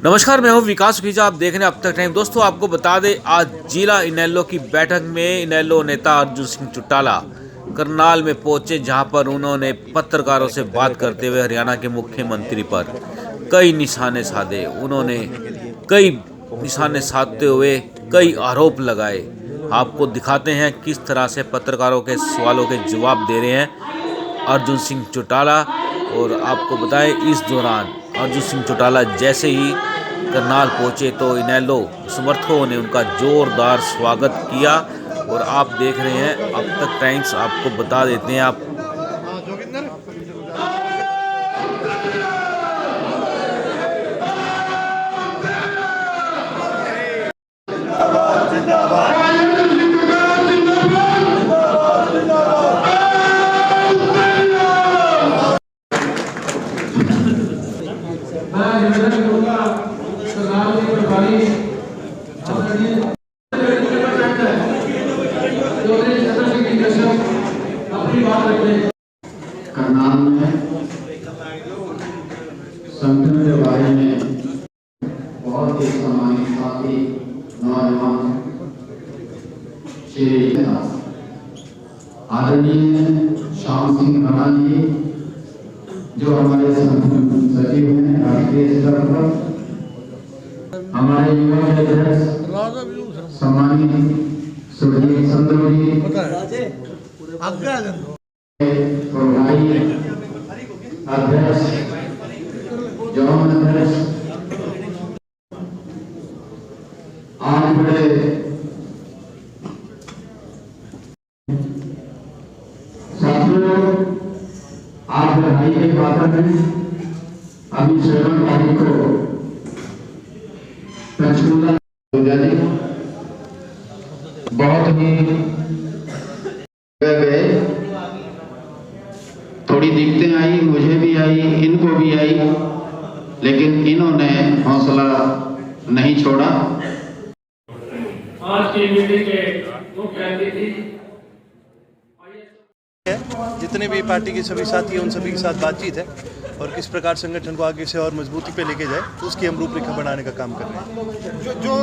नमस्कार, मैं हूं विकास सुखीजा। आप देख रहे हैं अब तक टाइम। दोस्तों, आपको बता दें, आज जिला इनेलो की बैठक में इनेलो नेता अर्जुन सिंह चौटाला करनाल में पहुंचे, जहां पर उन्होंने पत्रकारों से बात करते हुए हरियाणा के मुख्यमंत्री पर कई निशाने साधे। उन्होंने कई निशाने साधते हुए कई आरोप लगाए। आपको दिखाते हैं किस तरह से पत्रकारों के सवालों के जवाब दे रहे हैं अर्जुन सिंह चौटाला। और आपको बताएं, इस दौरान अर्जुन सिंह चौटाला जैसे ही करनाल पहुंचे तो इनेलो समर्थकों ने उनका जोरदार स्वागत किया। और आप देख रहे हैं अब तक टाइम्स। आपको बता देते हैं, आप करनाल में संगठन के बारे में बहुत ही सम्मानित साथी नौजवान श्री आदरणीय श्याम सिंह राणा जी, जो हमारे संगठन सचिव हैं राष्ट्रीय स्तर पर, हमारे युवा अध्यक्ष सम्मानित सुरजीत संधू जी, प्रभारी अध्यक्ष जवान अध्यक्ष, आज बड़े साथियों, आज बधाई के पात्र हैं। अभी 7 तारीख को पंचकूला बहुत ही गए, थोड़ी दिक्कतें आई, मुझे भी आई, इनको भी आई, लेकिन इन्होंने हौसला नहीं छोड़ा। आज की मीटिंग के मुख्य अतिथि जितने भी पार्टी के सभी साथी हैं, उन सभी के साथ बातचीत है और किस प्रकार संगठन को आगे से और मजबूती पे लेके जाए, तो उसकी हम रूपरेखा बनाने का काम कर रहे हैं। जो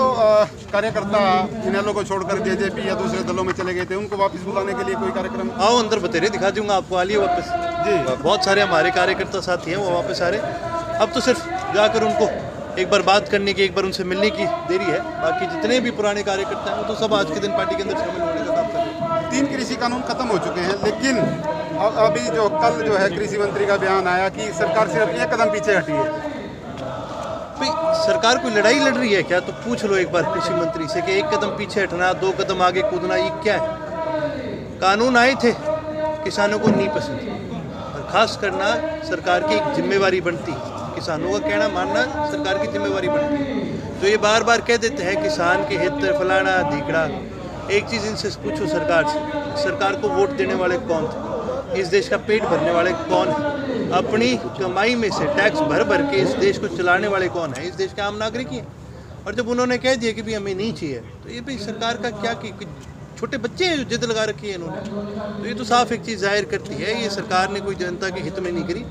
कार्यकर्ता इनेलो को छोड़कर जेजेपी या दूसरे दलों में चले गए थे, उनको वापस बुलाने के लिए कोई कार्यक्रम? आओ अंदर बतेरे दिखा दूंगा आपको, आलिए वापस जी। बहुत सारे हमारे कार्यकर्ता साथी हैं, वो वापस आ रहे। अब तो सिर्फ जाकर उनको एक बार बात करने की, एक बार उनसे मिलने की देरी है। बाकी जितने भी पुराने कार्यकर्ता हैं वो तो सब आज के दिन पार्टी के अंदर शामिल होने का काम कर रहे हैं। 3 कृषि कानून खत्म हो चुके हैं, लेकिन अभी जो कल जो है कृषि मंत्री का बयान आया कि सरकार सिर्फ 1 कदम पीछे हटी है। भाई, सरकार कोई लड़ाई लड़ रही है क्या? तो पूछ लो एक बार कृषि मंत्री से कि 1 कदम पीछे हटना, 2 कदम आगे कूदना, ये क्या है? कानून आए थे, किसानों को नहीं पसंद, और खास करना सरकार की एक जिम्मेवारी बनती है। किसानों का कहना मानना सरकार की जिम्मेवारी बनती है। तो ये बार बार कह देते हैं किसान के हित फलाना ढीकड़ा। एक चीज़ इनसे पूछो सरकार से, सरकार को वोट देने वाले कौन थे? इस देश का पेट भरने वाले कौन है? अपनी कमाई में से टैक्स भर भर के इस देश को चलाने वाले कौन है? इस देश के आम नागरिक ही हैं। और जब उन्होंने कह दिया कि भी हमें नहीं चाहिए, तो ये भी सरकार का क्या कि छोटे बच्चे हैं जो जिद लगा रखी है इन्होंने, तो ये तो साफ एक चीज़ जाहिर करती है, ये सरकार ने कोई जनता के हित में नहीं करी।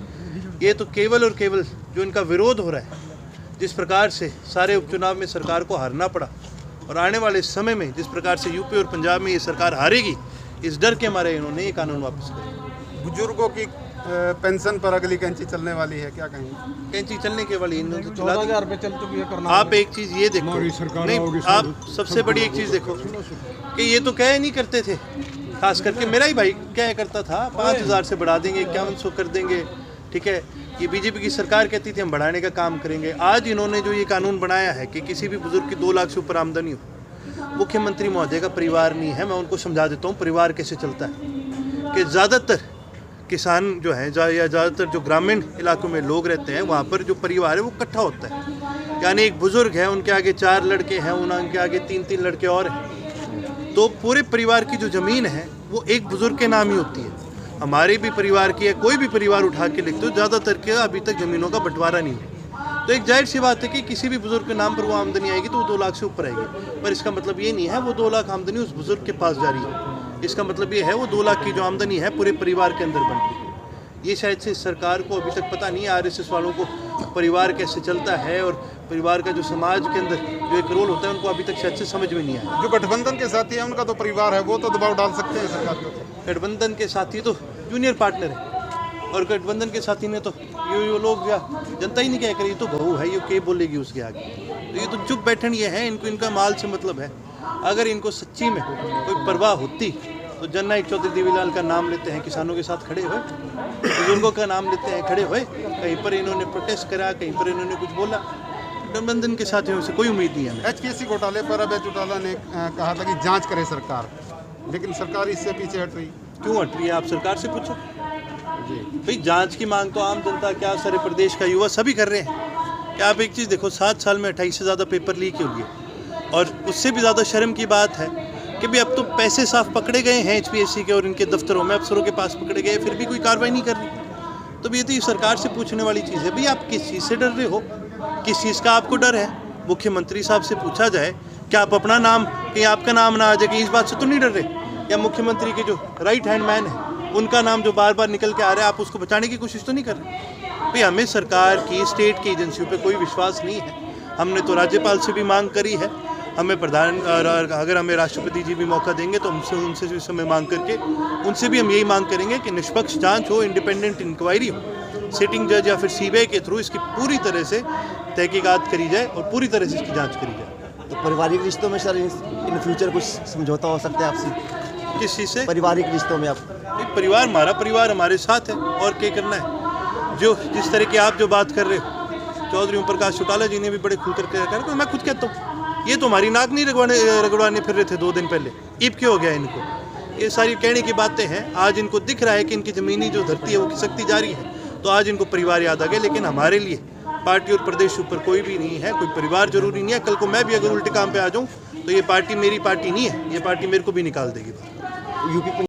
ये तो केवल और केवल जो इनका विरोध हो रहा है, जिस प्रकार से सारे उपचुनाव में सरकार को हारना पड़ा, और आने वाले समय में जिस प्रकार से यूपी और पंजाब में ये सरकार हारेगी, इस डर के मारे इन्होंने ये कानून वापस किया। बुजुर्गों की पेंशन पर अगली कैंची चलने वाली है, क्या कहेंगे? कैंची चलने के वाली इन्होंने तो 14,000 रुपये चल चुकी है करनाल। आप एक चीज़ ये देखो, नहीं, आप सबसे बड़ी एक चीज़ देखो कि ये तो कह नहीं करते थे, खास करके मेरा ही भाई क्या करता था, 5,000 से बढ़ा देंगे, 5100 कर देंगे, ठीक है। ये बीजेपी की सरकार कहती थी हम बढ़ाने का काम करेंगे। आज इन्होंने जो ये कानून बनाया है कि किसी भी बुजुर्ग की 2 लाख से ऊपर आमदनी हो, मुख्यमंत्री महोदय का परिवार नहीं है, मैं उनको समझा देता हूँ परिवार कैसे चलता है। कि ज़्यादातर किसान जो है या ज़्यादातर जो ग्रामीण इलाकों में लोग रहते हैं, वहाँ पर जो परिवार है वो इकट्ठा होता है। यानी एक बुजुर्ग है, उनके आगे 4 लड़के हैं, उनके आगे 3-3 लड़के और हैं, तो पूरे परिवार की जो ज़मीन है वो एक बुजुर्ग के नाम ही होती है। हमारे भी परिवार की है, कोई भी परिवार उठा के लिख दो, ज़्यादातर के अभी तक ज़मीनों का बंटवारा नहीं है। तो एक जाहिर सी बात है कि किसी भी बुजुर्ग के नाम पर वो आमदनी आएगी तो वो 2 लाख से ऊपर आएगी। पर इसका मतलब ये नहीं है वो 2 लाख आमदनी उस बुजुर्ग के पास जा रही है। इसका मतलब ये है वो 2 लाख की जो आमदनी है पूरे परिवार के अंदर बन रही है। ये शायद से सरकार को अभी तक पता नहीं है, आरएसएस वालों को परिवार कैसे चलता है और परिवार का जो समाज के अंदर जो एक रोल होता है उनको अभी तक शायद से समझ में नहीं आया। जो गठबंधन के साथी है उनका तो परिवार है, वो तो दबाव डाल सकते हैं सरकार के ऊपर। गठबंधन के साथी तो जूनियर पार्टनर है, और गठबंधन के साथी ने तो ये लोग या जनता ही नहीं क्या करी, तो बहू है, ये क्या बोलेगी उसके आगे। तो ये तो चुप बैठन ये है, इनको इनका माल से मतलब है। अगर इनको सच्ची में कोई परवाह होती तो जननायक चौधरी देवीलाल का नाम लेते हैं, किसानों के साथ खड़े हुए, बुजुर्गों का नाम लेते हैं, खड़े हुए। कहीं पर इन्होंने प्रोटेस्ट करा, कहीं पर इन्होंने कुछ बोला। गठबंधन के साथियों से कोई उम्मीद नहीं है हमें। HPSC घोटाले पर अभय चौटाला ने कहा था कि जांच करे सरकार, लेकिन सरकार इससे पीछे हट रही। क्यों हट रही है, आप सरकार से पूछो। जी भाई जांच की मांग तो आम जनता, क्या सारे प्रदेश का युवा सभी कर रहे हैं। क्या आप एक चीज़ देखो, 7 साल में 28 से ज़्यादा पेपर लीक हो गए, और उससे भी ज़्यादा शर्म की बात है कि भाई अब तो पैसे साफ पकड़े गए हैं HPSC के और इनके दफ्तरों में, अफसरों के पास पकड़े गए, फिर भी कोई कार्रवाई नहीं कर रही। तो ये तो सरकार से पूछने वाली चीज़ है, भाई आप किस चीज़ से डर रहे हो, किस चीज़ का आपको डर है। मुख्यमंत्री साहब से पूछा जाए कि आप अपना नाम, कहीं आपका नाम ना आ जाए, कहीं इस बात से तो नहीं डर रहे। या मुख्यमंत्री के जो राइट हैंड मैन है उनका नाम जो बार बार निकल के आ रहा है, आप उसको बचाने की कोशिश तो नहीं कर रहे। भाई हमें सरकार की, स्टेट की एजेंसियों पे कोई विश्वास नहीं है। हमने तो राज्यपाल से भी मांग करी है, हमें प्रधान, अगर हमें राष्ट्रपति जी भी मौका देंगे तो उनसे भी समय मांग करके उनसे भी हम यही मांग करेंगे कि निष्पक्ष जांच हो, इंडिपेंडेंट इंक्वायरी हो, सिटिंग जज या फिर CBI के थ्रू इसकी पूरी तरह से तहकीकात करी जाए और पूरी तरह से इसकी जाँच करी जाए। तो पारिवारिक रिश्तों में सर इन फ्यूचर कुछ समझौता हो सकता है आपसे? किस चीज़ से? पारिवारिक रिश्तों में आप? परिवार, हमारा परिवार हमारे साथ है, और क्या करना है। जो जिस तरह की आप जो बात कर रहे हो, चौधरी ओम प्रकाश चौटाला जी ने भी बड़े खुल कर कहा, तो मैं खुद कहता हूँ ये तो हमारी नाक नहीं रगड़वाने फिर रहे थे 2 दिन पहले, ईब क्यों हो गया इनको। ये सारी कहने की बातें हैं। आज इनको दिख रहा है कि इनकी ज़मीनी जो धरती है वो खिसकती जा रही है, तो आज इनको परिवार याद आ गया। लेकिन हमारे लिए पार्टी और प्रदेश ऊपर कोई भी नहीं है, कोई परिवार जरूरी नहीं है। कल को मैं भी अगर उल्टे काम पे आ जाऊँ तो ये पार्टी मेरी पार्टी नहीं है, ये पार्टी मेरे को भी निकाल देगी। यूपी